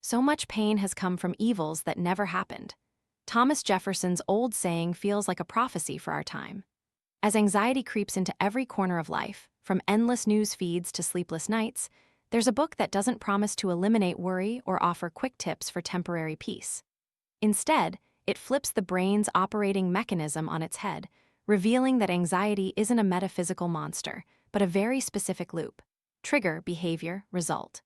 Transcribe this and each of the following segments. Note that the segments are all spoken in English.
So much pain has come from evils that never happened. Thomas Jefferson's old saying feels like a prophecy for our time. As anxiety creeps into every corner of life, from endless news feeds to sleepless nights, there's a book that doesn't promise to eliminate worry or offer quick tips for temporary peace. Instead, it flips the brain's operating mechanism on its head, revealing that anxiety isn't a metaphysical monster, but a very specific loop: trigger, behavior, result.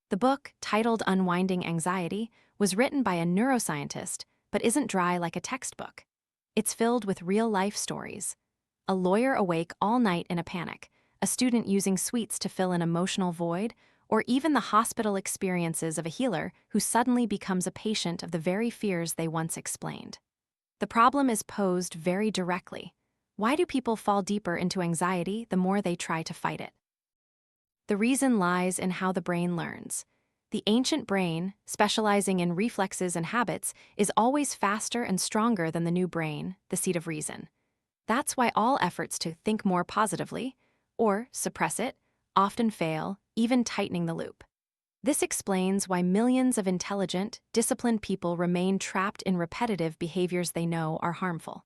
The book, titled Unwinding Anxiety, was written by a neuroscientist, but isn't dry like a textbook. It's filled with real-life stories. A lawyer awake all night in a panic, a student using sweets to fill an emotional void, or even the hospital experiences of a healer who suddenly becomes a patient of the very fears they once explained. The problem is posed very directly. Why do people fall deeper into anxiety the more they try to fight it? The reason lies in how the brain learns. The ancient brain, specializing in reflexes and habits, is always faster and stronger than the new brain, the seat of reason. That's why all efforts to think more positively, or suppress it, often fail, even tightening the loop. This explains why millions of intelligent, disciplined people remain trapped in repetitive behaviors they know are harmful.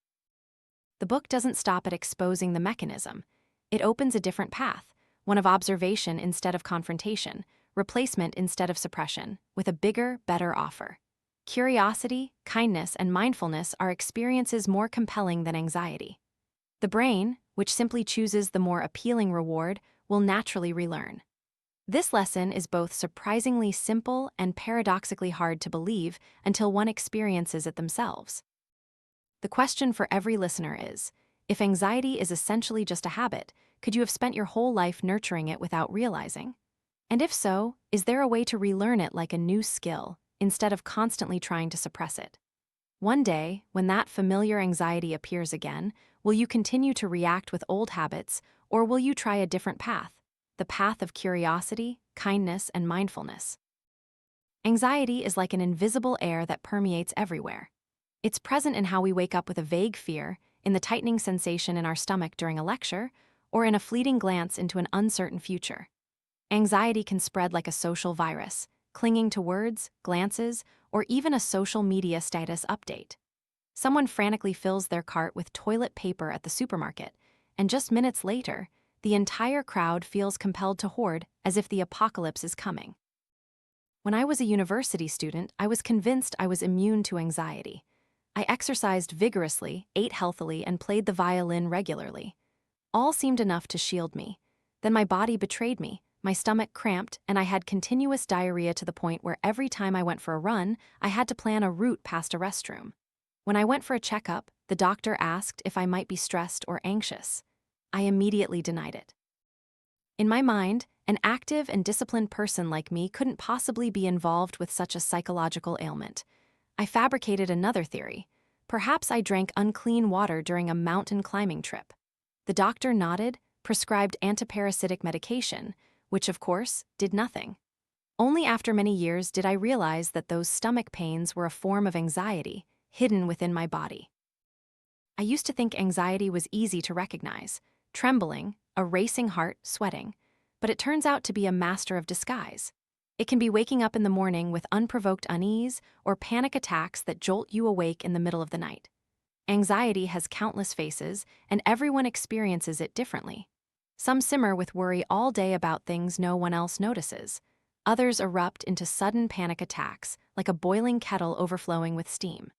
The book doesn't stop at exposing the mechanism. It opens a different path, one of observation instead of confrontation, replacement instead of suppression, with a bigger, better offer. Curiosity, kindness, and mindfulness are experiences more compelling than anxiety. The brain, which simply chooses the more appealing reward, will naturally relearn. This lesson is both surprisingly simple and paradoxically hard to believe until one experiences it themselves. The question for every listener is, if anxiety is essentially just a habit, could you have spent your whole life nurturing it without realizing? And if so, is there a way to relearn it like a new skill, instead of constantly trying to suppress it? One day, when that familiar anxiety appears again, will you continue to react with old habits, or will you try a different path, the path of curiosity, kindness, and mindfulness? Anxiety is like an invisible air that permeates everywhere. It's present in how we wake up with a vague fear, in the tightening sensation in our stomach during a lecture, or in a fleeting glance into an uncertain future. Anxiety can spread like a social virus, clinging to words, glances, or even a social media status update. Someone frantically fills their cart with toilet paper at the supermarket, and just minutes later, the entire crowd feels compelled to hoard as if the apocalypse is coming. When I was a university student, I was convinced I was immune to anxiety. I exercised vigorously, ate healthily, and played the violin regularly. All seemed enough to shield me. Then my body betrayed me. My stomach cramped, and I had continuous diarrhea to the point where every time I went for a run, I had to plan a route past a restroom. When I went for a checkup, the doctor asked if I might be stressed or anxious. I immediately denied it. In my mind, an active and disciplined person like me couldn't possibly be involved with such a psychological ailment. I fabricated another theory. Perhaps I drank unclean water during a mountain climbing trip. The doctor nodded, prescribed antiparasitic medication, which, of course, did nothing. Only after many years did I realize that those stomach pains were a form of anxiety, hidden within my body. I used to think anxiety was easy to recognize: trembling, a racing heart, sweating. But it turns out to be a master of disguise. It can be waking up in the morning with unprovoked unease or panic attacks that jolt you awake in the middle of the night. Anxiety has countless faces, and everyone experiences it differently. Some simmer with worry all day about things no one else notices. Others erupt into sudden panic attacks, like a boiling kettle overflowing with steam.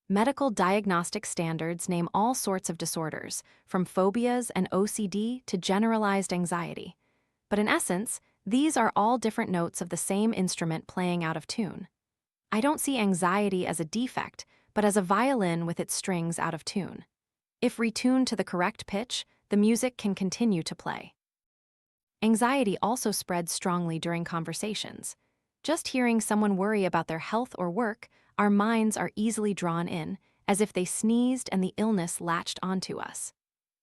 Medical diagnostic standards name all sorts of disorders, from phobias and OCD to generalized anxiety. But in essence, these are all different notes of the same instrument playing out of tune. I don't see anxiety as a defect, but as a violin with its strings out of tune. If retuned to the correct pitch, the music can continue to play. Anxiety also spreads strongly during conversations. Just hearing someone worry about their health or work, our minds are easily drawn in, as if they sneezed and the illness latched onto us.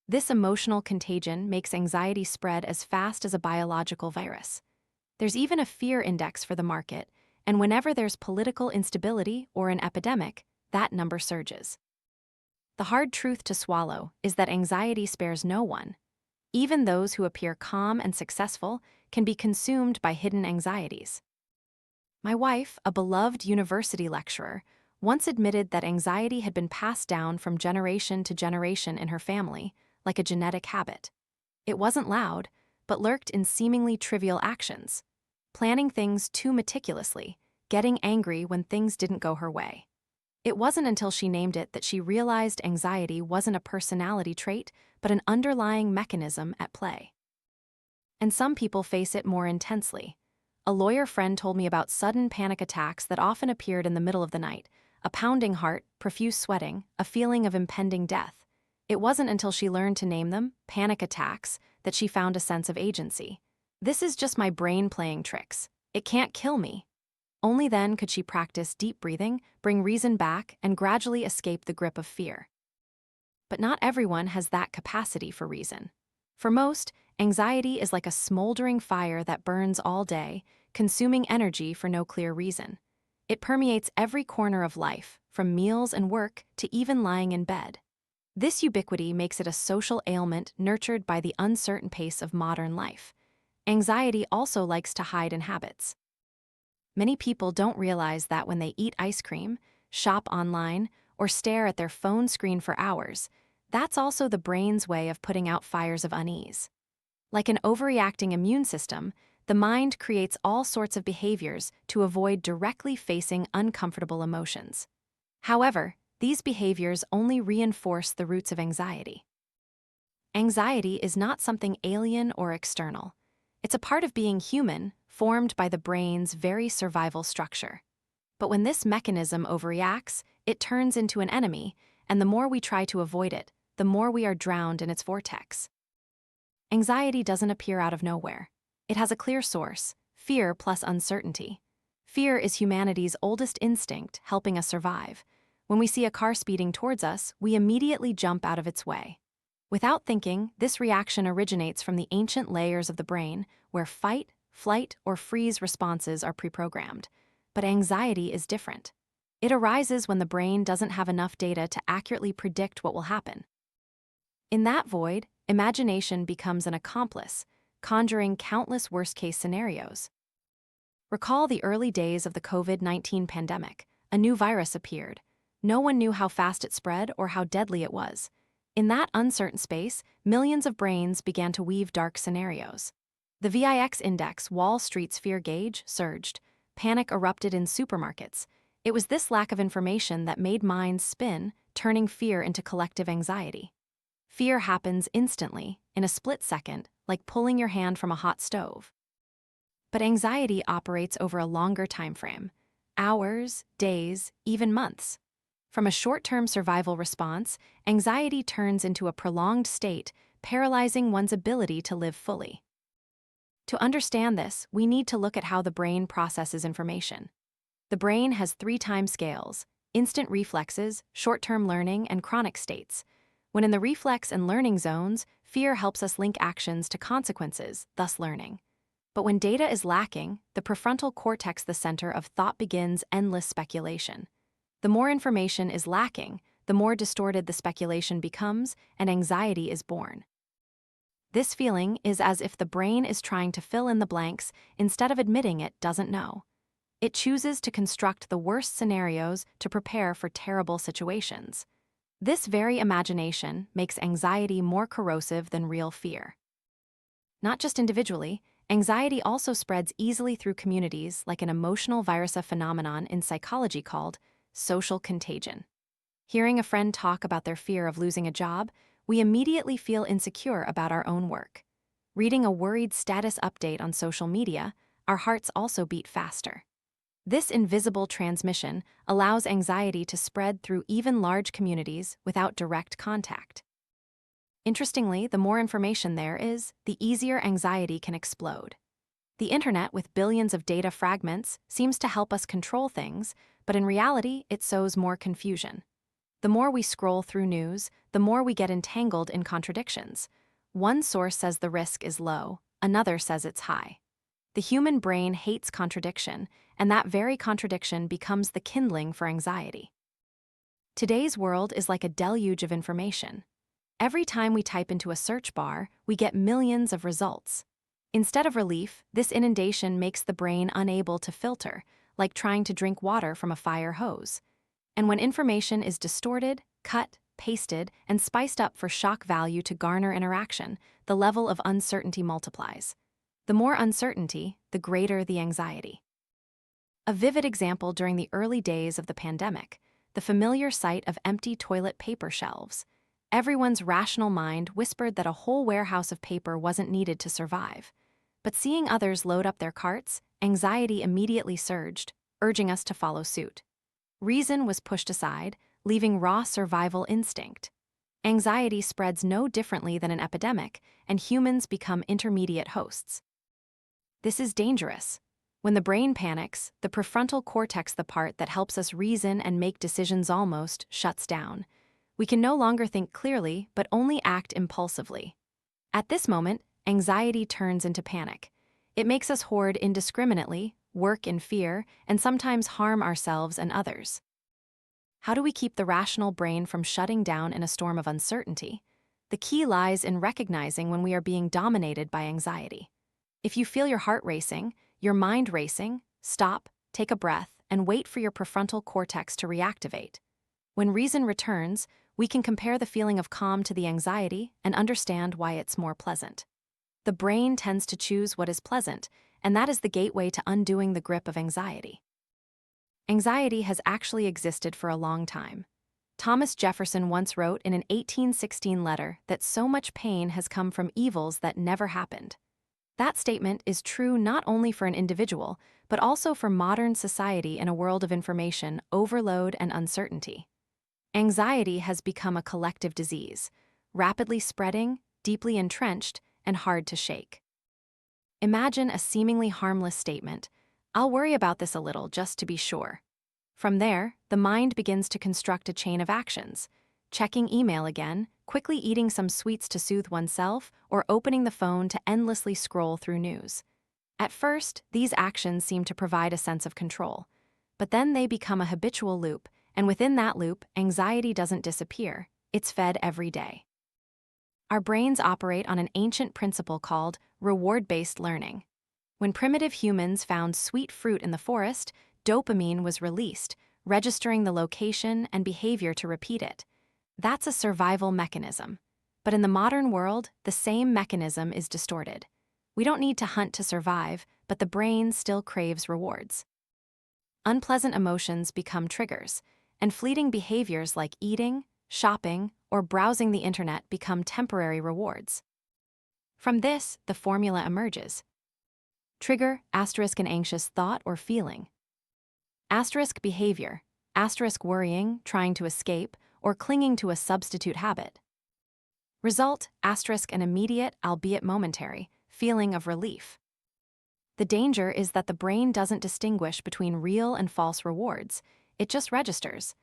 This emotional contagion makes anxiety spread as fast as a biological virus. There's even a fear index for the market, and whenever there's political instability or an epidemic, that number surges. The hard truth to swallow is that anxiety spares no one. Even those who appear calm and successful can be consumed by hidden anxieties. My wife, a beloved university lecturer, once admitted that anxiety had been passed down from generation to generation in her family, like a genetic habit. It wasn't loud, but lurked in seemingly trivial actions. Planning things too meticulously, getting angry when things didn't go her way. It wasn't until she named it that she realized anxiety wasn't a personality trait, but an underlying mechanism at play. And some people face it more intensely. A lawyer friend told me about sudden panic attacks that often appeared in the middle of the night, a pounding heart, profuse sweating, a feeling of impending death. It wasn't until she learned to name them, panic attacks, that she found a sense of agency. This is just my brain playing tricks. It can't kill me. Only then could she practice deep breathing, bring reason back, and gradually escape the grip of fear. But not everyone has that capacity for reason. For most, anxiety is like a smoldering fire that burns all day, consuming energy for no clear reason. It permeates every corner of life, from meals and work to even lying in bed. This ubiquity makes it a social ailment nurtured by the uncertain pace of modern life. Anxiety also likes to hide in habits. Many people don't realize that when they eat ice cream, shop online, or stare at their phone screen for hours, that's also the brain's way of putting out fires of unease. Like an overreacting immune system, the mind creates all sorts of behaviors to avoid directly facing uncomfortable emotions. However, these behaviors only reinforce the roots of anxiety. Anxiety is not something alien or external. It's a part of being human, formed by the brain's very survival structure. But when this mechanism overreacts, it turns into an enemy, and the more we try to avoid it, the more we are drowned in its vortex. Anxiety doesn't appear out of nowhere. It has a clear source: fear plus uncertainty. Fear is humanity's oldest instinct, helping us survive. When we see a car speeding towards us, we immediately jump out of its way. Without thinking, this reaction originates from the ancient layers of the brain, where fight, flight, or freeze responses are pre-programmed. But anxiety is different. It arises when the brain doesn't have enough data to accurately predict what will happen. In that void, imagination becomes an accomplice, conjuring countless worst-case scenarios. Recall the early days of the COVID-19 pandemic. A new virus appeared. No one knew how fast it spread or how deadly it was. In that uncertain space, millions of brains began to weave dark scenarios. The VIX index, Wall Street's fear gauge, surged. Panic erupted in supermarkets. It was this lack of information that made minds spin, turning fear into collective anxiety. Fear happens instantly, in a split second, like pulling your hand from a hot stove. But anxiety operates over a longer time frame: hours, days, even months. From a short-term survival response, anxiety turns into a prolonged state, paralyzing one's ability to live fully. To understand this, we need to look at how the brain processes information. The brain has 3 time scales: instant reflexes, short-term learning, and chronic states. When in the reflex and learning zones, fear helps us link actions to consequences, thus learning. But when data is lacking, the prefrontal cortex, the center of thought, begins endless speculation. The more information is lacking, the more distorted the speculation becomes, and anxiety is born. This feeling is as if the brain is trying to fill in the blanks instead of admitting it doesn't know. It chooses to construct the worst scenarios to prepare for terrible situations. This very imagination makes anxiety more corrosive than real fear. Not just individually, anxiety also spreads easily through communities, like an emotional virus, a phenomenon in psychology called social contagion. Hearing a friend talk about their fear of losing a job, we immediately feel insecure about our own work. Reading a worried status update on social media, our hearts also beat faster. This invisible transmission allows anxiety to spread through even large communities without direct contact. Interestingly, the more information there is, the easier anxiety can explode. The internet, with billions of data fragments, seems to help us control things, but in reality, it sows more confusion. The more we scroll through news, the more we get entangled in contradictions. One source says the risk is low, another says it's high. The human brain hates contradiction, and that very contradiction becomes the kindling for anxiety. Today's world is like a deluge of information. Every time we type into a search bar, we get millions of results. Instead of relief, this inundation makes the brain unable to filter, like trying to drink water from a fire hose. And when information is distorted, cut, pasted, and spiced up for shock value to garner interaction, the level of uncertainty multiplies. The more uncertainty, the greater the anxiety. A vivid example during the early days of the pandemic, the familiar sight of empty toilet paper shelves. Everyone's rational mind whispered that a whole warehouse of paper wasn't needed to survive. But seeing others load up their carts, anxiety immediately surged, urging us to follow suit. Reason was pushed aside, leaving raw survival instinct. Anxiety spreads no differently than an epidemic, and humans become intermediate hosts. This is dangerous. When the brain panics, the prefrontal cortex, the part that helps us reason and make decisions, almost shuts down. We can no longer think clearly, but only act impulsively. At this moment, anxiety turns into panic. It makes us hoard indiscriminately, work in fear, and sometimes harm ourselves and others. How do we keep the rational brain from shutting down in a storm of uncertainty? The key lies in recognizing when we are being dominated by anxiety. If you feel your heart racing, your mind racing, stop, take a breath, and wait for your prefrontal cortex to reactivate. When reason returns, we can compare the feeling of calm to the anxiety and understand why it's more pleasant. The brain tends to choose what is pleasant, and that is the gateway to undoing the grip of anxiety. Anxiety has actually existed for a long time. Thomas Jefferson once wrote in an 1816 letter that so much pain has come from evils that never happened. That statement is true not only for an individual, but also for modern society in a world of information, overload, and uncertainty. Anxiety has become a collective disease, rapidly spreading, deeply entrenched, and hard to shake. Imagine a seemingly harmless statement, "I'll worry about this a little just to be sure." From there, the mind begins to construct a chain of actions, checking email again, quickly eating some sweets to soothe oneself, or opening the phone to endlessly scroll through news. At first, these actions seem to provide a sense of control, but then they become a habitual loop, and within that loop, anxiety doesn't disappear, it's fed every day. Our brains operate on an ancient principle called reward-based learning. When primitive humans found sweet fruit in the forest, dopamine was released, registering the location and behavior to repeat it. That's a survival mechanism. But in the modern world, the same mechanism is distorted. We don't need to hunt to survive, but the brain still craves rewards. Unpleasant emotions become triggers, and fleeting behaviors like eating, shopping, or browsing the internet become temporary rewards. From this, the formula emerges. Trigger, asterisk an anxious thought or feeling. Asterisk behavior, asterisk worrying, trying to escape, or clinging to a substitute habit. Result, asterisk an immediate, albeit momentary, feeling of relief. The danger is that the brain doesn't distinguish between real and false rewards. It just registers.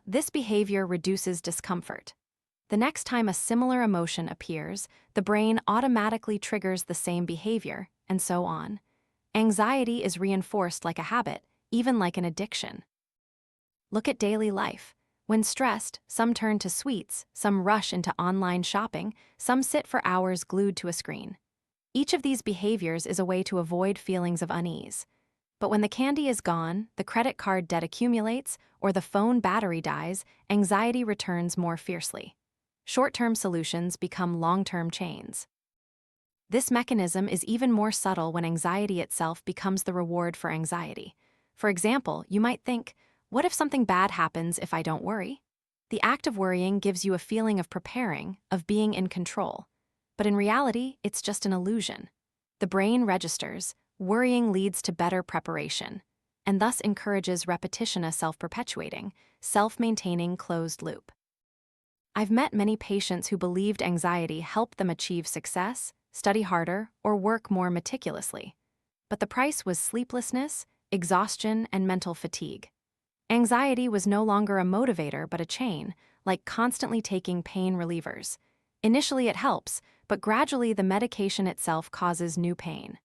This behavior reduces discomfort. The next time a similar emotion appears, the brain automatically triggers the same behavior, and so on. Anxiety is reinforced like a habit, even like an addiction. Look at daily life. When stressed, some turn to sweets, some rush into online shopping, some sit for hours glued to a screen. Each of these behaviors is a way to avoid feelings of unease. But when the candy is gone, the credit card debt accumulates, or the phone battery dies, anxiety returns more fiercely. Short-term solutions become long-term chains. This mechanism is even more subtle when anxiety itself becomes the reward for anxiety. For example, you might think, what if something bad happens if I don't worry? The act of worrying gives you a feeling of preparing, of being in control. But in reality, it's just an illusion. The brain registers, worrying leads to better preparation, and thus encourages repetition, a self-perpetuating, self-maintaining closed loop. I've met many patients who believed anxiety helped them achieve success, study harder, or work more meticulously. But the price was sleeplessness, exhaustion, and mental fatigue. Anxiety was no longer a motivator but a chain, like constantly taking pain relievers. Initially it helps, but gradually the medication itself causes new pain.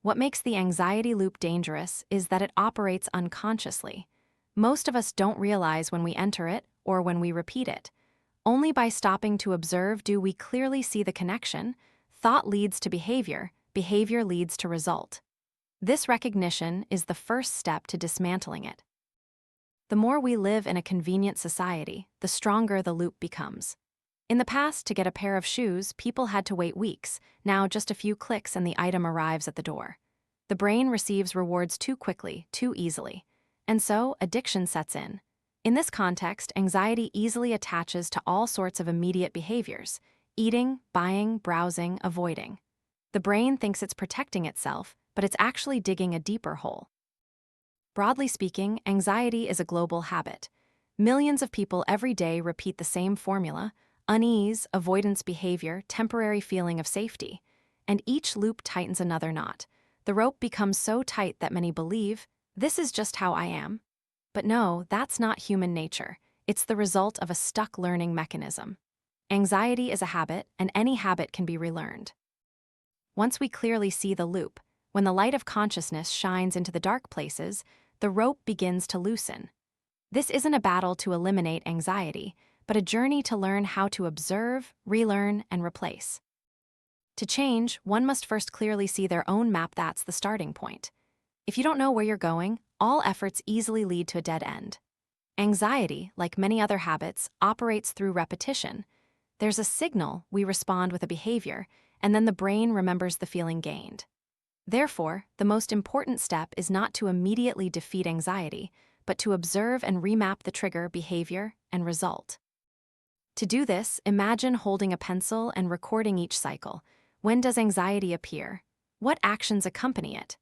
What makes the anxiety loop dangerous is that it operates unconsciously. Most of us don't realize when we enter it or when we repeat it. Only by stopping to observe do we clearly see the connection. Thought leads to behavior, behavior leads to result. This recognition is the first step to dismantling it. The more we live in a convenient society, the stronger the loop becomes. In the past, to get a pair of shoes, people had to wait weeks. Now, just a few clicks and the item arrives at the door. The brain receives rewards too quickly, too easily. And so, addiction sets in. In this context, anxiety easily attaches to all sorts of immediate behaviors: eating, buying, browsing, avoiding. The brain thinks it's protecting itself, but it's actually digging a deeper hole. Broadly speaking, anxiety is a global habit. Millions of people every day repeat the same formula: unease, avoidance behavior, temporary feeling of safety. And each loop tightens another knot. The rope becomes so tight that many believe, this is just how I am. But no, that's not human nature. It's the result of a stuck learning mechanism. Anxiety is a habit, and any habit can be relearned. Once we clearly see the loop, when the light of consciousness shines into the dark places, the rope begins to loosen. This isn't a battle to eliminate anxiety, but a journey to learn how to observe, relearn, and replace. To change, one must first clearly see their own map. That's the starting point. If you don't know where you're going, all efforts easily lead to a dead end. Anxiety, like many other habits, operates through repetition. There's a signal, we respond with a behavior, and then the brain remembers the feeling gained. Therefore, the most important step is not to immediately defeat anxiety, but to observe and remap the trigger, behavior, and result. To do this, imagine holding a pencil and recording each cycle. When does anxiety appear? What actions accompany it?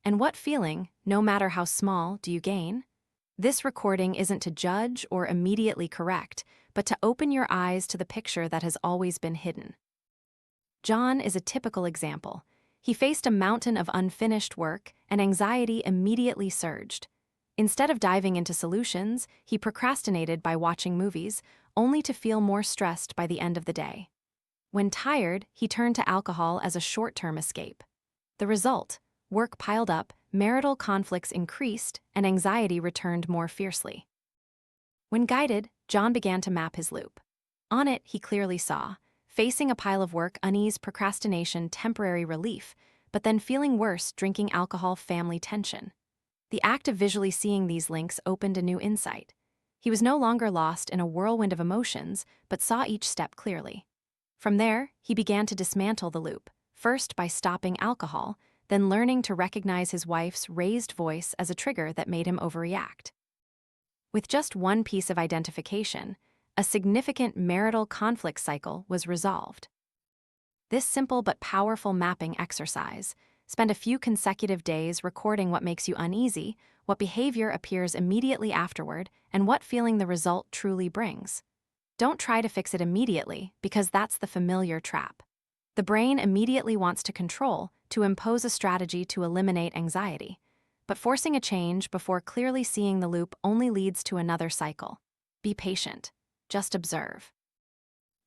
And what feeling, no matter how small, do you gain? This recording isn't to judge or immediately correct, but to open your eyes to the picture that has always been hidden. John is a typical example. He faced a mountain of unfinished work, and anxiety immediately surged. Instead of diving into solutions, he procrastinated by watching movies, only to feel more stressed by the end of the day. When tired, he turned to alcohol as a short-term escape. The result: work piled up, marital conflicts increased, and anxiety returned more fiercely. When guided, John began to map his loop. On it, he clearly saw: facing a pile of work, unease, procrastination, temporary relief, but then feeling worse, drinking alcohol, family tension. The act of visually seeing these links opened a new insight. He was no longer lost in a whirlwind of emotions, but saw each step clearly. From there, he began to dismantle the loop, first by stopping alcohol, then learning to recognize his wife's raised voice as a trigger that made him overreact. With just one piece of identification, a significant marital conflict cycle was resolved. This simple but powerful mapping exercise: spend a few consecutive days recording what makes you uneasy, what behavior appears immediately afterward, and what feeling the result truly brings. Don't try to fix it immediately, because that's the familiar trap. The brain immediately wants to control, to impose a strategy to eliminate anxiety. But forcing a change before clearly seeing the loop only leads to another cycle. Be patient. Just observe.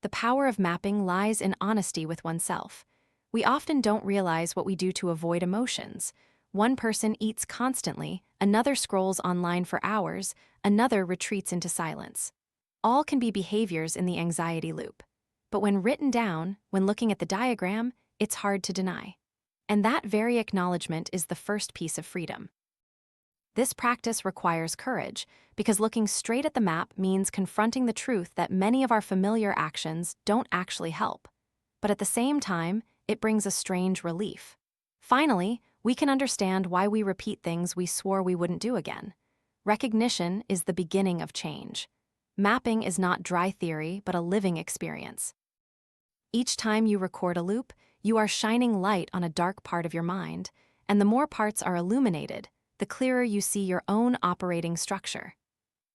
The power of mapping lies in honesty with oneself. We often don't realize what we do to avoid emotions. One person eats constantly, another scrolls online for hours, another retreats into silence. All can be behaviors in the anxiety loop. But when written down, when looking at the diagram, it's hard to deny. And that very acknowledgement is the first piece of freedom. This practice requires courage, because looking straight at the map means confronting the truth that many of our familiar actions don't actually help. But at the same time, it brings a strange relief. Finally, we can understand why we repeat things we swore we wouldn't do again. Recognition is the beginning of change. Mapping is not dry theory, but a living experience. Each time you record a loop, you are shining light on a dark part of your mind, and the more parts are illuminated, the clearer you see your own operating structure.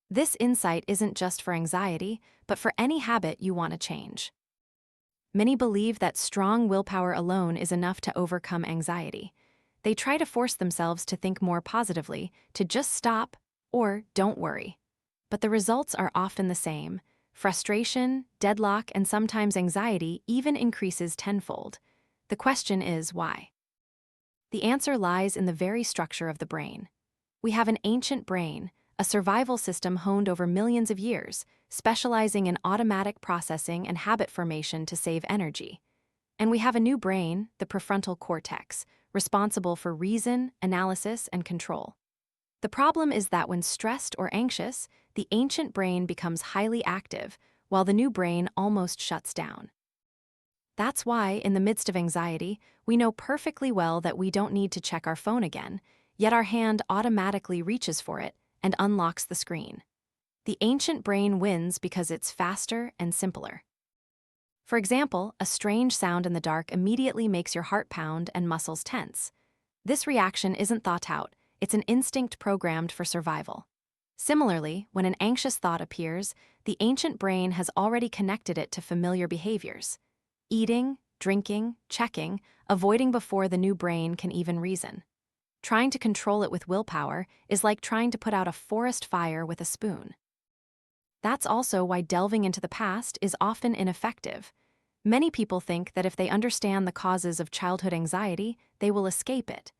This insight isn't just for anxiety, but for any habit you want to change. Many believe that strong willpower alone is enough to overcome anxiety. They try to force themselves to think more positively, to just stop, or don't worry. But the results are often the same. Frustration, deadlock, and sometimes anxiety even increases tenfold. The question is, why? The answer lies in the very structure of the brain. We have an ancient brain, a survival system honed over millions of years, specializing in automatic processing and habit formation to save energy. And we have a new brain, the prefrontal cortex, responsible for reason, analysis, and control. The problem is that when stressed or anxious, the ancient brain becomes highly active, while the new brain almost shuts down. That's why, in the midst of anxiety, we know perfectly well that we don't need to check our phone again, yet our hand automatically reaches for it and unlocks the screen. The ancient brain wins because it's faster and simpler. For example, a strange sound in the dark immediately makes your heart pound and muscles tense. This reaction isn't thought out, it's an instinct programmed for survival. Similarly, when an anxious thought appears, the ancient brain has already connected it to familiar behaviors. Eating, drinking, checking, avoiding before the new brain can even reason. Trying to control it with willpower is like trying to put out a forest fire with a spoon. That's also why delving into the past is often ineffective. Many people think that if they understand the causes of childhood anxiety, they will escape it.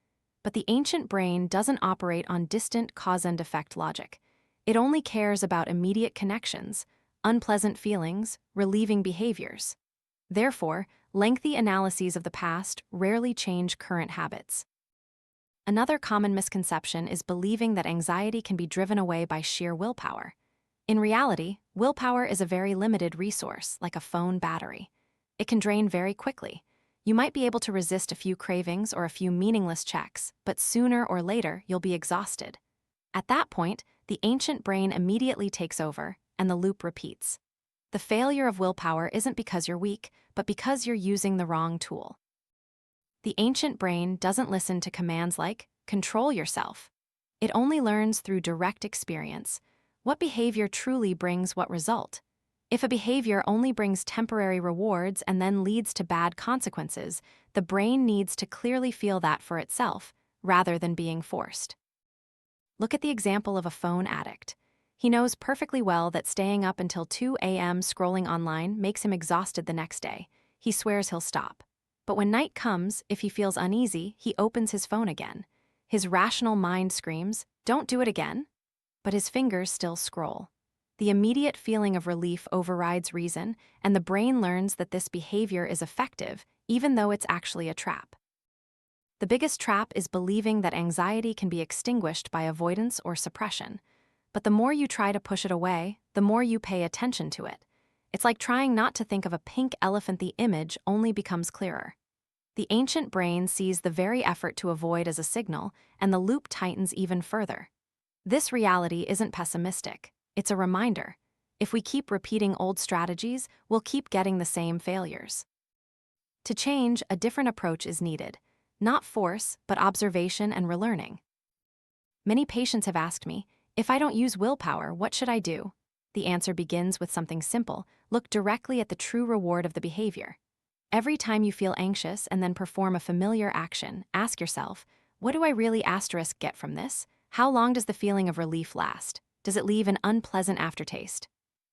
But the ancient brain doesn't operate on distant cause-and-effect logic. It only cares about immediate connections, unpleasant feelings, relieving behaviors. Therefore, lengthy analyses of the past rarely change current habits. Another common misconception is believing that anxiety can be driven away by sheer willpower. In reality, willpower is a very limited resource, like a phone battery. It can drain very quickly. You might be able to resist a few cravings or a few meaningless checks, but sooner or later you'll be exhausted. At that point, the ancient brain immediately takes over, and the loop repeats. The failure of willpower isn't because you're weak, but because you're using the wrong tool. The ancient brain doesn't listen to commands like, control yourself. It only learns through direct experience. What behavior truly brings what result? If a behavior only brings temporary rewards and then leads to bad consequences, the brain needs to clearly feel that for itself, rather than being forced. Look at the example of a phone addict. He knows perfectly well that staying up until 2 a.m. scrolling online makes him exhausted the next day. He swears he'll stop. But when night comes, if he feels uneasy, he opens his phone again. His rational mind screams, "Don't do it again." But his fingers still scroll. The immediate feeling of relief overrides reason, and the brain learns that this behavior is effective, even though it's actually a trap. The biggest trap is believing that anxiety can be extinguished by avoidance or suppression. But the more you try to push it away, the more you pay attention to it. It's like trying not to think of a pink elephant. The image only becomes clearer. The ancient brain sees the very effort to avoid as a signal, and the loop tightens even further. This reality isn't pessimistic. It's a reminder. If we keep repeating old strategies, we'll keep getting the same failures. To change, a different approach is needed. Not force, but observation and relearning. Many patients have asked me, if I don't use willpower, what should I do? The answer begins with something simple. Look directly at the true reward of the behavior. Every time you feel anxious and then perform a familiar action, ask yourself, what do I really get from this? How long does the feeling of relief last? Does it leave an unpleasant aftertaste?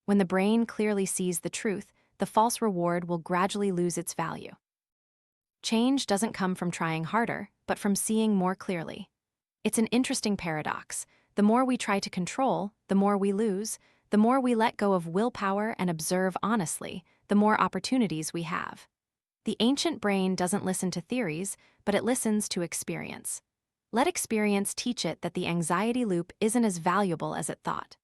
When the brain clearly sees the truth, the false reward will gradually lose its value. Change doesn't come from trying harder, but from seeing more clearly. It's an interesting paradox. The more we try to control, the more we lose. The more we let go of willpower and observe honestly, the more opportunities we have. The ancient brain doesn't listen to theories, but it listens to experience. Let experience teach it that the anxiety loop isn't as valuable as it thought.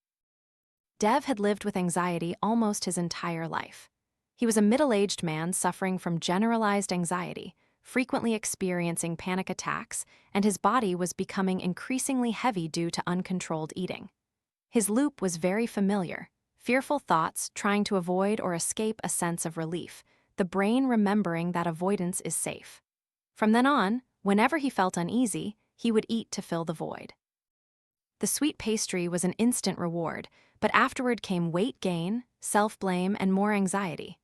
Dev had lived with anxiety almost his entire life. He was a middle-aged man suffering from generalized anxiety, frequently experiencing panic attacks, and his body was becoming increasingly heavy due to uncontrolled eating. His loop was very familiar, fearful thoughts trying to avoid or escape a sense of relief, the brain remembering that avoidance is safe. From then on, whenever he felt uneasy, he would eat to fill the void. The sweet pastry was an instant reward, but afterward came weight gain, self-blame, and more anxiety.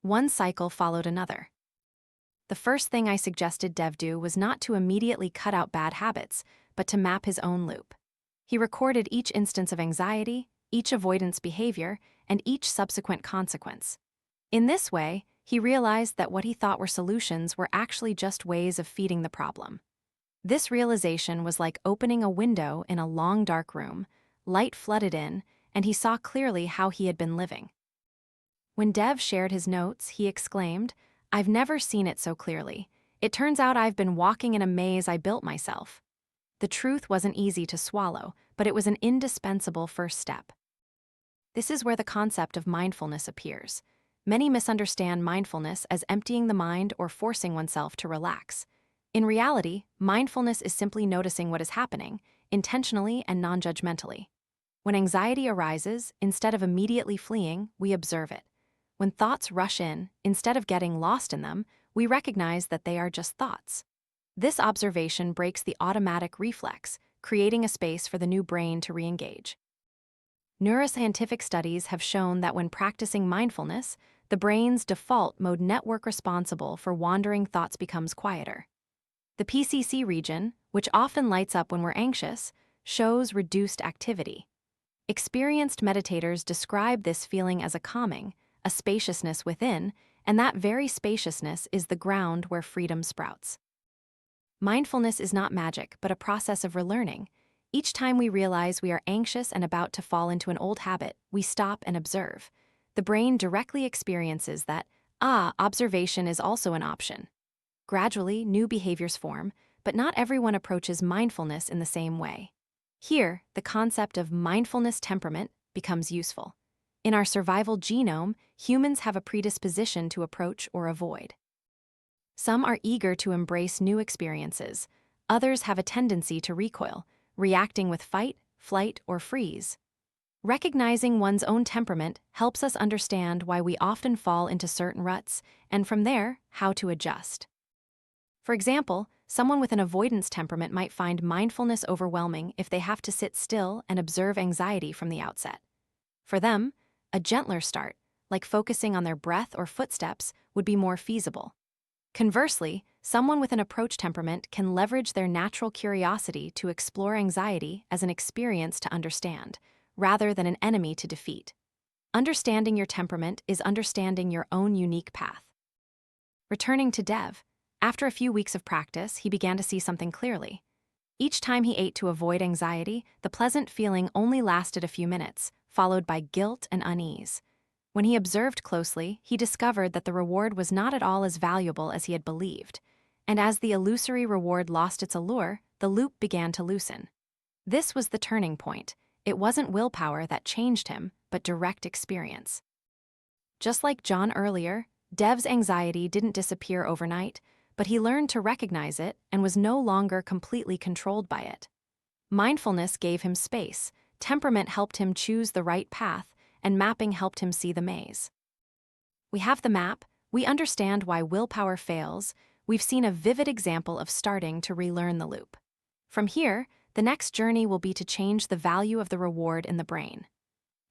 One cycle followed another. The first thing I suggested Dev do was not to immediately cut out bad habits, but to map his own loop. He recorded each instance of anxiety, each avoidance behavior, and each subsequent consequence. In this way, he realized that what he thought were solutions were actually just ways of feeding the problem. This realization was like opening a window in a long dark room, light flooded in, and he saw clearly how he had been living. When Dev shared his notes, he exclaimed, "I've never seen it so clearly. It turns out I've been walking in a maze I built myself. The truth wasn't easy to swallow, but it was an indispensable first step. This is where the concept of mindfulness appears. Many misunderstand mindfulness as emptying the mind or forcing oneself to relax. In reality, mindfulness is simply noticing what is happening, intentionally and non-judgmentally. When anxiety arises, instead of immediately fleeing, we observe it. When thoughts rush in, instead of getting lost in them, we recognize that they are just thoughts. This observation breaks the automatic reflex, creating a space for the new brain to re-engage. Neuroscientific studies have shown that when practicing mindfulness, the brain's default mode network responsible for wandering thoughts becomes quieter. The PCC region, which often lights up when we're anxious, shows reduced activity. Experienced meditators describe this feeling as a calming, a spaciousness within, and that very spaciousness is the ground where freedom sprouts. Mindfulness is not magic, but a process of relearning. Each time we realize we are anxious and about to fall into an old habit, we stop and observe. The brain directly experiences that, observation is also an option. Gradually, new behaviors form, but not everyone approaches mindfulness in the same way. Here, the concept of mindfulness temperament becomes useful. In our survival genome, humans have a predisposition to approach or avoid. Some are eager to embrace new experiences. Others have a tendency to recoil, reacting with fight, flight, or freeze. Recognizing one's own temperament helps us understand why we often fall into certain ruts, and from there, how to adjust. For example, someone with an avoidance temperament might find mindfulness overwhelming if they have to sit still and observe anxiety from the outset. For them, a gentler start, like focusing on their breath or footsteps, would be more feasible. Conversely, someone with an approach temperament can leverage their natural curiosity to explore anxiety as an experience to understand, rather than an enemy to defeat. Understanding your temperament is understanding your own unique path. Returning to Dev, after a few weeks of practice, he began to see something clearly. Each time he ate to avoid anxiety, the pleasant feeling only lasted a few minutes, followed by guilt and unease. When he observed closely, he discovered that the reward was not at all as valuable as he had believed. And as the illusory reward lost its allure, the loop began to loosen. This was the turning point. It wasn't willpower that changed him, but direct experience. Just like John earlier, Dev's anxiety didn't disappear overnight, but he learned to recognize it and was no longer completely controlled by it. Mindfulness gave him space, temperament helped him choose the right path, and mapping helped him see the maze. We have the map, we understand why willpower fails, we've seen a vivid example of starting to relearn the loop. From here, the next journey will be to change the value of the reward in the brain.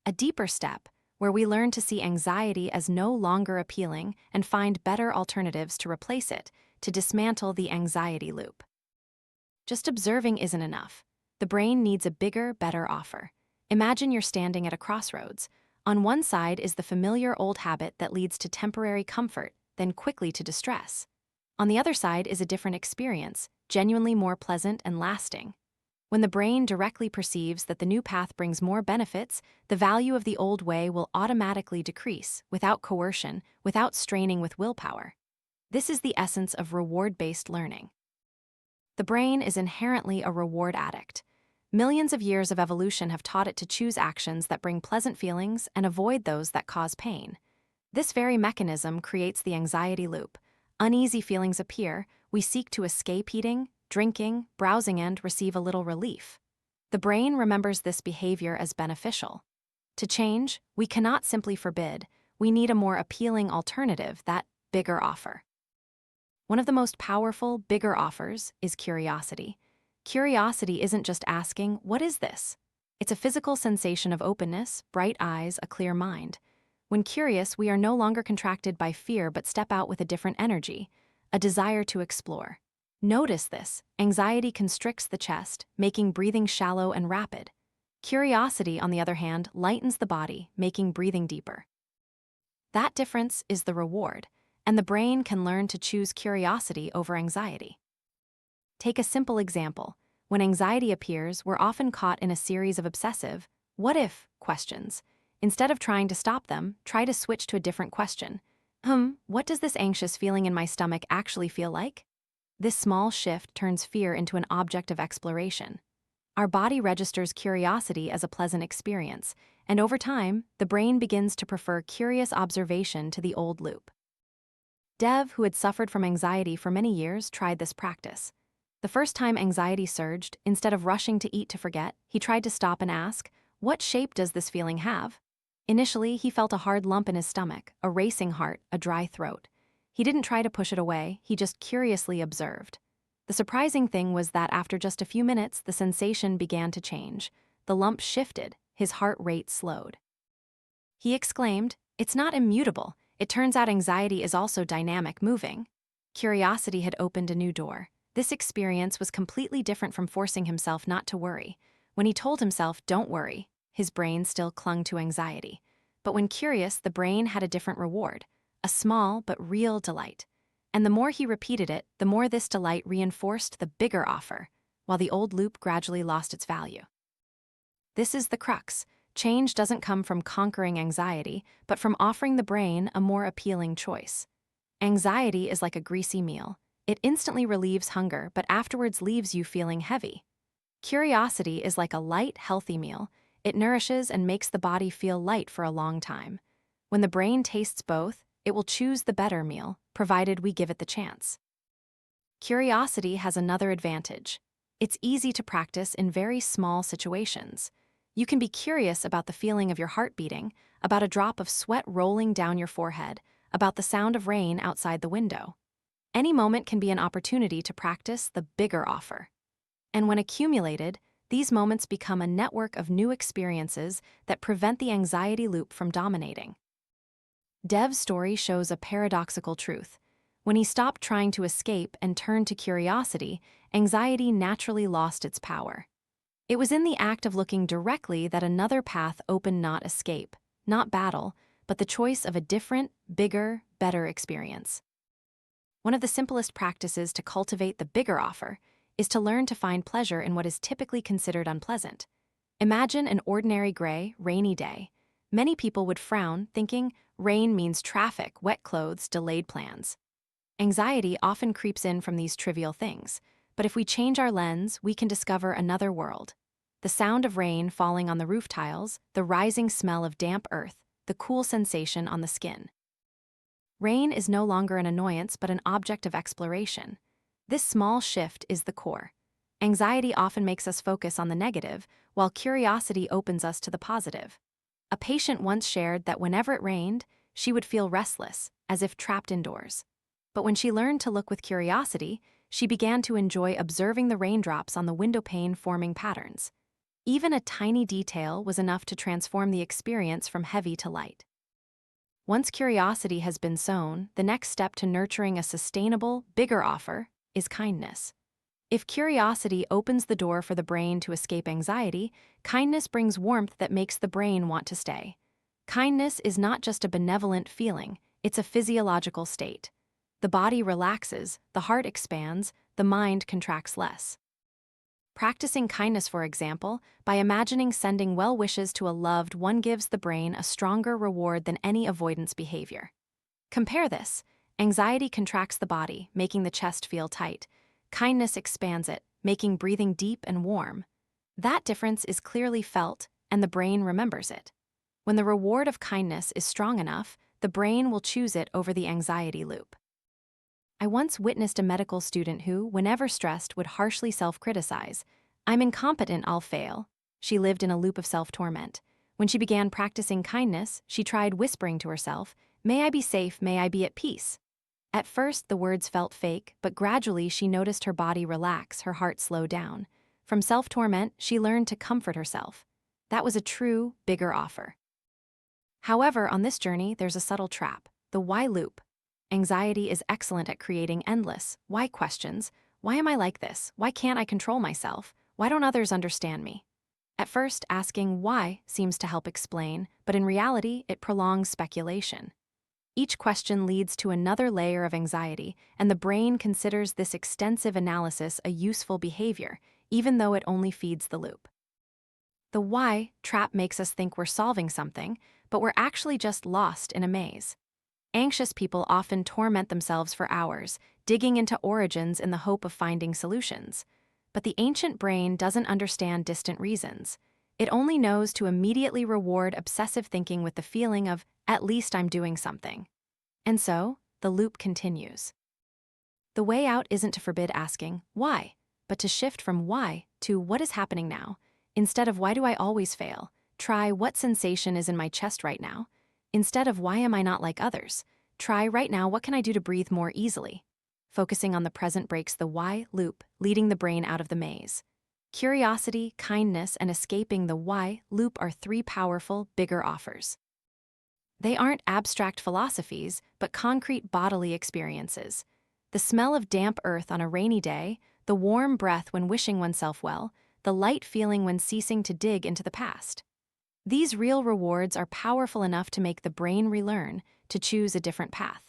A deeper step, where we learn to see anxiety as no longer appealing and find better alternatives to replace it, to dismantle the anxiety loop. Just observing isn't enough. The brain needs a bigger, better offer. Imagine you're standing at a crossroads. On one side is the familiar old habit that leads to temporary comfort, then quickly to distress. On the other side is a different experience, genuinely more pleasant and lasting. When the brain directly perceives that the new path brings more benefits, the value of the old way will automatically decrease, without coercion, without straining with willpower. This is the essence of reward-based learning. The brain is inherently a reward addict. Millions of years of evolution have taught it to choose actions that bring pleasant feelings and avoid those that cause pain. This very mechanism creates the anxiety loop. Uneasy feelings appear, we seek to escape eating, drinking, browsing, and receive a little relief. The brain remembers this behavior as beneficial. To change, we cannot simply forbid, we need a more appealing alternative, that bigger offer. One of the most powerful, bigger offers is curiosity. Curiosity isn't just asking, "What is this?" It's a physical sensation of openness, bright eyes, a clear mind. When curious, we are no longer contracted by fear but step out with a different energy, a desire to explore. Notice this. Anxiety constricts the chest, making breathing shallow and rapid. Curiosity, on the other hand, lightens the body, making breathing deeper. That difference is the reward, and the brain can learn to choose curiosity over anxiety. Take a simple example. When anxiety appears, we're often caught in a series of obsessive, "what if?" questions. Instead of trying to stop them, try to switch to a different question. What does this anxious feeling in my stomach actually feel like? This small shift turns fear into an object of exploration. Our body registers curiosity as a pleasant experience, and over time, the brain begins to prefer curious observation to the old loop. Dev, who had suffered from anxiety for many years, tried this practice. The first time anxiety surged, instead of rushing to eat to forget, he tried to stop and ask, "What shape does this feeling have?" Initially, he felt a hard lump in his stomach, a racing heart, a dry throat. He didn't try to push it away, he just curiously observed. The surprising thing was that after just a few minutes, the sensation began to change. The lump shifted, his heart rate slowed. He exclaimed, "It's not immutable. It turns out anxiety is also dynamic, moving." Curiosity had opened a new door. This experience was completely different from forcing himself not to worry. When he told himself, "Don't worry," his brain still clung to anxiety. But when curious, the brain had a different reward, a small but real delight. And the more he repeated it, the more this delight reinforced the bigger offer, while the old loop gradually lost its value. This is the crux. Change doesn't come from conquering anxiety, but from offering the brain a more appealing choice. Anxiety is like a greasy meal. It instantly relieves hunger, but afterwards leaves you feeling heavy. Curiosity is like a light, healthy meal. It nourishes and makes the body feel light for a long time. When the brain tastes both, it will choose the better meal, provided we give it the chance. Curiosity has another advantage. It's easy to practice in very small situations. You can be curious about the feeling of your heart beating, about a drop of sweat rolling down your forehead, about the sound of rain outside the window. Any moment can be an opportunity to practice the bigger offer. And when accumulated, these moments become a network of new experiences that prevent the anxiety loop from dominating. Dev's story shows a paradoxical truth. When he stopped trying to escape and turned to curiosity, anxiety naturally lost its power. It was in the act of looking directly that another path opened, not escape, not battle, but the choice of a different, bigger, better experience. One of the simplest practices to cultivate the bigger offer is to learn to find pleasure in what is typically considered unpleasant. Imagine an ordinary gray, rainy day. Many people would frown, thinking rain means traffic, wet clothes, delayed plans. Anxiety often creeps in from these trivial things, but if we change our lens, we can discover another world. The sound of rain falling on the roof tiles, the rising smell of damp earth, the cool sensation on the skin. Rain is no longer an annoyance but an object of exploration. This small shift is the core. Anxiety often makes us focus on the negative, while curiosity opens us to the positive. A patient once shared that whenever it rained, she would feel restless, as if trapped indoors. But when she learned to look with curiosity, she began to enjoy observing the raindrops on the window pane forming patterns. Even a tiny detail was enough to transform the experience from heavy to light. Once curiosity has been sown, the next step to nurturing a sustainable, bigger offer is kindness. If curiosity opens the door for the brain to escape anxiety, kindness brings warmth that makes the brain want to stay. Kindness is not just a benevolent feeling, it's a physiological state. The body relaxes, the heart expands, the mind contracts less. Practicing kindness, for example, by imagining sending well wishes to a loved one gives the brain a stronger reward than any avoidance behavior. Compare this. Anxiety contracts the body, making the chest feel tight. Kindness expands it, making breathing deep and warm. That difference is clearly felt, and the brain remembers it. When the reward of kindness is strong enough, the brain will choose it over the anxiety loop. I once witnessed a medical student who, whenever stressed, would harshly self-criticize. "I'm incompetent, I'll fail." She lived in a loop of self-torment. When she began practicing kindness, she tried whispering to herself, "May I be safe, may I be at peace." At first, the words felt fake, but gradually she noticed her body relax, her heart slow down. From self-torment, she learned to comfort herself. That was a true, bigger offer. However, on this journey, there's a subtle trap, the why loop. Anxiety is excellent at creating endless why questions. Why am I like this? Why can't I control myself? Why don't others understand me? At first, asking why seems to help explain, but in reality, it prolongs speculation. Each question leads to another layer of anxiety, and the brain considers this extensive analysis a useful behavior, even though it only feeds the loop. The why trap makes us think we're solving something, but we're actually just lost in a maze. Anxious people often torment themselves for hours, digging into origins in the hope of finding solutions. But the ancient brain doesn't understand distant reasons. It only knows to immediately reward obsessive thinking with the feeling of, at least I'm doing something. And so, the loop continues. The way out isn't to forbid asking, why? But to shift from why to what is happening now. Instead of why do I always fail, try what sensation is in my chest right now. Instead of why am I not like others, try right now what can I do to breathe more easily. Focusing on the present breaks the why loop, leading the brain out of the maze. Curiosity, kindness, and escaping the why loop are three powerful, bigger offers. They aren't abstract philosophies, but concrete bodily experiences. The smell of damp earth on a rainy day, the warm breath when wishing oneself well, the light feeling when ceasing to dig into the past. These real rewards are powerful enough to make the brain relearn, to choose a different path.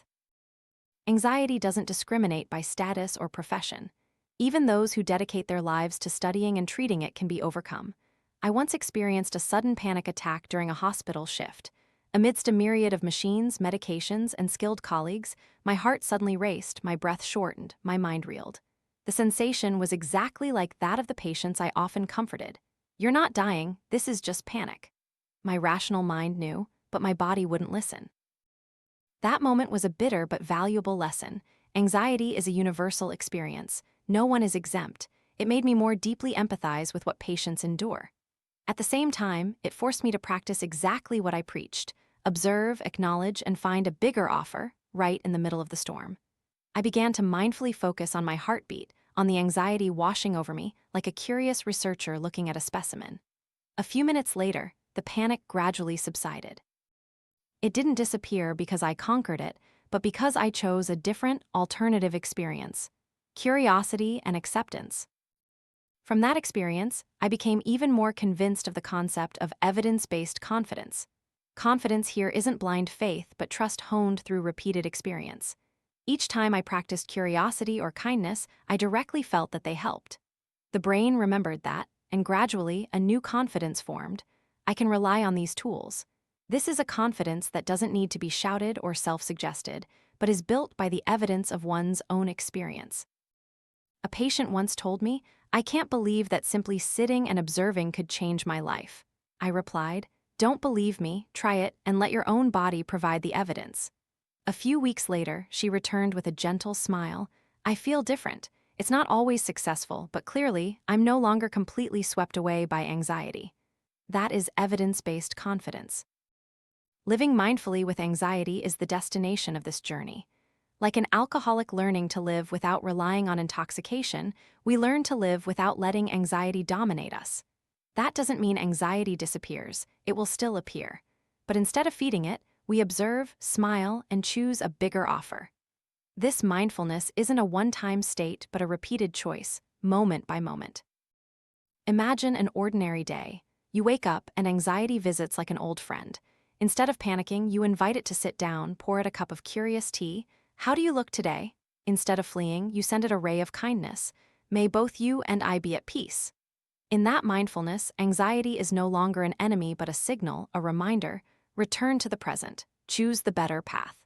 Anxiety doesn't discriminate by status or profession. Even those who dedicate their lives to studying and treating it can be overcome. I once experienced a sudden panic attack during a hospital shift. Amidst a myriad of machines, medications, and skilled colleagues, my heart suddenly raced, my breath shortened, my mind reeled. The sensation was exactly like that of the patients I often comforted. You're not dying, this is just panic. My rational mind knew, but my body wouldn't listen. That moment was a bitter but valuable lesson. Anxiety is a universal experience. No one is exempt. It made me more deeply empathize with what patients endure. At the same time, it forced me to practice exactly what I preached: observe, acknowledge, and find a bigger offer, right in the middle of the storm. I began to mindfully focus on my heartbeat, on the anxiety washing over me, like a curious researcher looking at a specimen. A few minutes later, the panic gradually subsided. It didn't disappear because I conquered it, but because I chose a different, alternative experience: curiosity and acceptance. From that experience, I became even more convinced of the concept of evidence-based confidence. Confidence here isn't blind faith, but trust honed through repeated experience. Each time I practiced curiosity or kindness, I directly felt that they helped. The brain remembered that, and gradually, a new confidence formed. I can rely on these tools. This is a confidence that doesn't need to be shouted or self-suggested, but is built by the evidence of one's own experience. A patient once told me, "I can't believe that simply sitting and observing could change my life." I replied, "Don't believe me, try it, and let your own body provide the evidence." A few weeks later, she returned with a gentle smile. "I feel different. It's not always successful, but clearly, I'm no longer completely swept away by anxiety." That is evidence-based confidence. Living mindfully with anxiety is the destination of this journey. Like an alcoholic learning to live without relying on intoxication, we learn to live without letting anxiety dominate us. That doesn't mean anxiety disappears, it will still appear. But instead of feeding it, we observe, smile, and choose a bigger offer. This mindfulness isn't a one-time state, but a repeated choice, moment by moment. Imagine an ordinary day. You wake up and anxiety visits like an old friend. Instead of panicking, you invite it to sit down, pour it a cup of curious tea. "How do you look today?" Instead of fleeing, you send it a ray of kindness. "May both you and I be at peace." In that mindfulness, anxiety is no longer an enemy but a signal, a reminder. Return to the present. Choose the better path.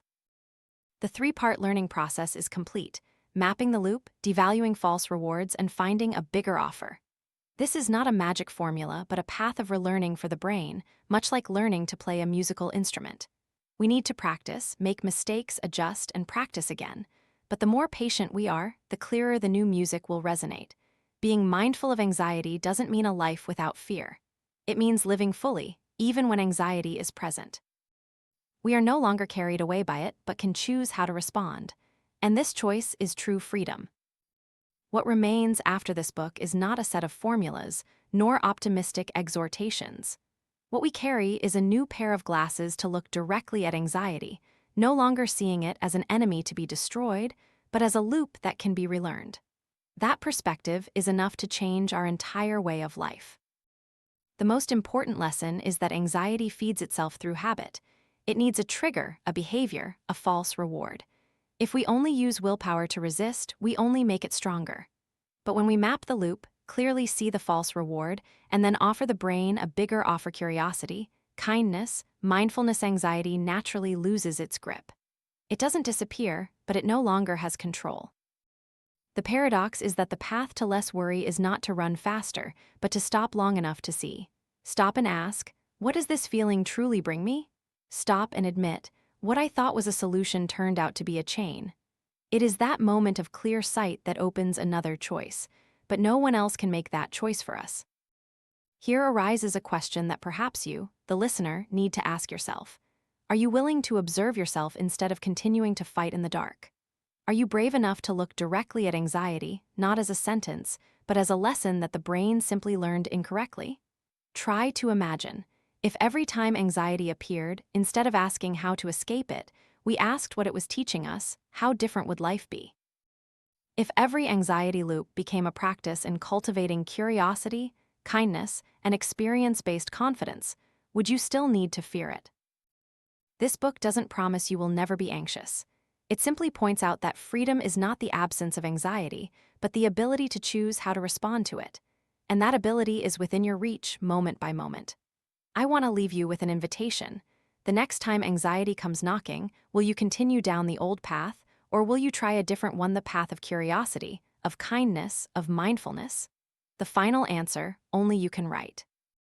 The three-part learning process is complete: mapping the loop, devaluing false rewards, and finding a bigger offer. This is not a magic formula, but a path of relearning for the brain, much like learning to play a musical instrument. We need to practice, make mistakes, adjust, and practice again. But the more patient we are, the clearer the new music will resonate. Being mindful of anxiety doesn't mean a life without fear. It means living fully, even when anxiety is present. We are no longer carried away by it, but can choose how to respond. And this choice is true freedom. What remains after this book is not a set of formulas, nor optimistic exhortations. What we carry is a new pair of glasses to look directly at anxiety, no longer seeing it as an enemy to be destroyed, but as a loop that can be relearned. That perspective is enough to change our entire way of life. The most important lesson is that anxiety feeds itself through habit. It needs a trigger, a behavior, a false reward. If we only use willpower to resist, we only make it stronger. But when we map the loop, clearly see the false reward, and then offer the brain a bigger offer: curiosity, kindness, mindfulness, anxiety naturally loses its grip. It doesn't disappear, but it no longer has control. The paradox is that the path to less worry is not to run faster, but to stop long enough to see. Stop and ask, what does this feeling truly bring me? Stop and admit, what I thought was a solution turned out to be a chain. It is that moment of clear sight that opens another choice, but no one else can make that choice for us. Here arises a question that perhaps you, the listener, need to ask yourself. Are you willing to observe yourself instead of continuing to fight in the dark? Are you brave enough to look directly at anxiety, not as a sentence, but as a lesson that the brain simply learned incorrectly? Try to imagine, if every time anxiety appeared, instead of asking how to escape it, we asked what it was teaching us, how different would life be? If every anxiety loop became a practice in cultivating curiosity, kindness, and experience-based confidence, would you still need to fear it? This book doesn't promise you will never be anxious. It simply points out that freedom is not the absence of anxiety, but the ability to choose how to respond to it. And that ability is within your reach, moment by moment. I want to leave you with an invitation. The next time anxiety comes knocking, will you continue down the old path, or will you try a different one, the path of curiosity, of kindness, of mindfulness? The final answer, only you can write.